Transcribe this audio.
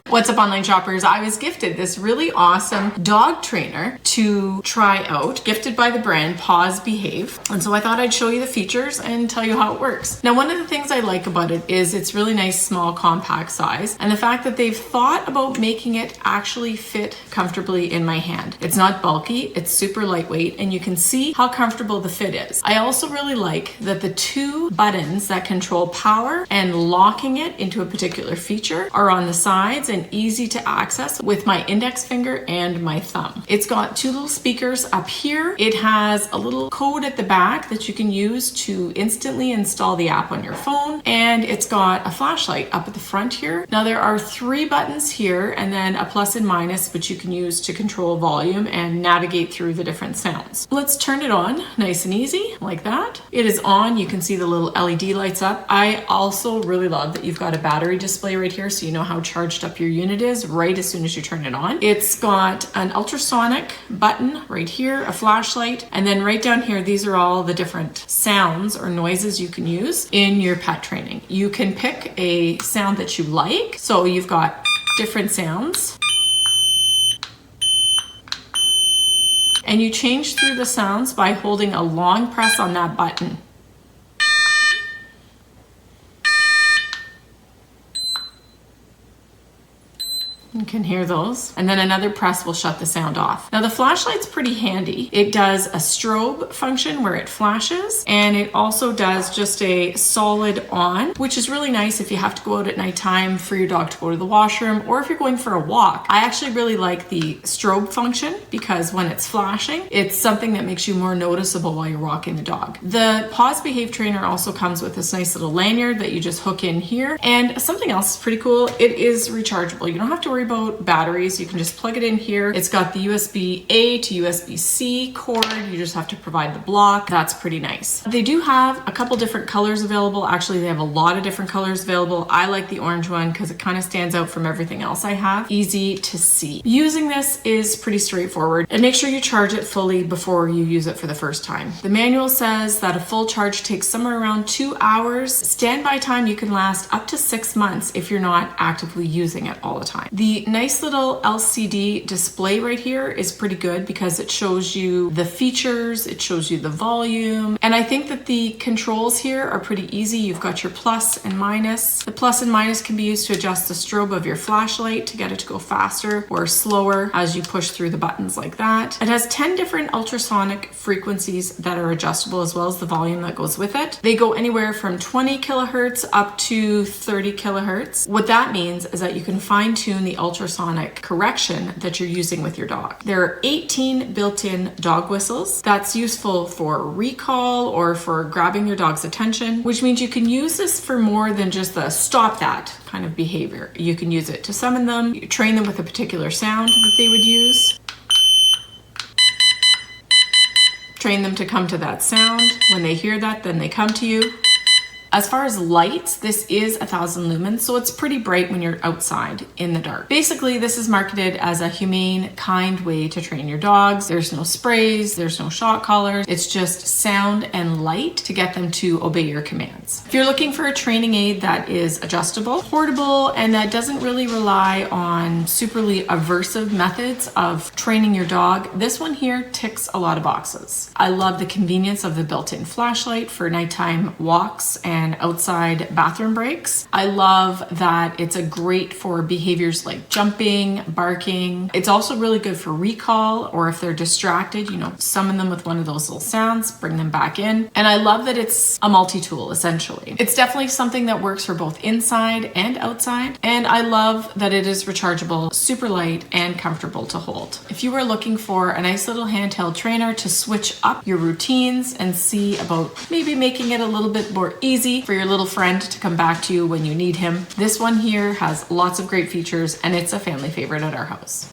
What's up, online shoppers? I was gifted this really awesome dog trainer to try out, gifted by the brand PawBehave. And so I thought I'd show you the features and tell you how it works. Now, one of the things I like about it is it's really nice, small, compact size, and the fact that they've thought about making it actually fit comfortably in my hand. It's not bulky, it's super lightweight, and you can see how comfortable the fit is. I also really like that the two buttons that control power and locking it into a particular feature are on the sides and easy to access with my index finger and my thumb. It's got two little speakers up here. It has a little code at the back that you can use to instantly install the app on your phone, and it's got a flashlight up at the front here. Now there are three buttons here and then a plus and minus, which you can use to control volume and navigate through the different sounds. Let's turn it on nice and easy like that. It is on. You can see the little LED lights up. I also really love that you've got a battery display right here so you know how charged up your unit is right as soon as you turn it on. It's got an ultrasonic button right here, a flashlight, and then right down here, these are all the different sounds or noises you can use in your pet training. You can pick a sound that you like. So you've got different sounds, and you change through the sounds by holding a long press on that button. You can hear those. And then another press will shut the sound off. Now the flashlight's pretty handy. It does a strobe function where it flashes, and it also does just a solid on, which is really nice if you have to go out at nighttime for your dog to go to the washroom, or if you're going for a walk. I actually really like the strobe function because when it's flashing, it's something that makes you more noticeable while you're walking the dog. The PawBehave trainer also comes with this nice little lanyard that you just hook in here. And something else pretty cool, it is rechargeable. You don't have to worry about batteries. You can just plug it in here. It's got the USB-A to USB-C cord. You just have to provide the block. That's pretty nice. They do have a couple different colors available. Actually, they have a lot of different colors available. I like the orange one because it kind of stands out from everything else I have. Easy to see. Using this is pretty straightforward, and make sure you charge it fully before you use it for the first time. The manual says that a full charge takes somewhere around 2 hours. Standby time you can last up to 6 months if you're not actively using it all the time. The nice little LCD display right here is pretty good because it shows you the features, it shows you the volume, and I think that the controls here are pretty easy. You've got your plus and minus. The plus and minus can be used to adjust the strobe of your flashlight to get it to go faster or slower as you push through the buttons like that. It has 10 different ultrasonic frequencies that are adjustable, as well as the volume that goes with it. They go anywhere from 20 kilohertz up to 30 kilohertz. What that means is that you can fine-tune the ultrasonic correction that you're using with your dog. There are 18 built-in dog whistles. That's useful for recall or for grabbing your dog's attention, which means you can use this for more than just the stop that kind of behavior. You can use it to summon them, you train them with a particular sound that they would use, train them to come to that sound. When they hear that, then they come to you. As far as lights, this is 1000 lumens, so it's pretty bright when you're outside in the dark. Basically, this is marketed as a humane, kind way to train your dogs. There's no sprays, there's no shot collars. It's just sound and light to get them to obey your commands. If you're looking for a training aid that is adjustable, portable, and that doesn't really rely on superly aversive methods of training your dog, this one here ticks a lot of boxes. I love the convenience of the built-in flashlight for nighttime walks and outside bathroom breaks. I love that it's a great for behaviors like jumping, barking. It's also really good for recall, or if they're distracted, you know, summon them with one of those little sounds, bring them back in. And I love that it's a multi-tool essentially. It's definitely something that works for both inside and outside. And I love that it is rechargeable, super light, and comfortable to hold. If you are looking for a nice little handheld trainer to switch up your routines and see about maybe making it a little bit more easy for your little friend to come back to you when you need him, this one here has lots of great features, and it's a family favorite at our house.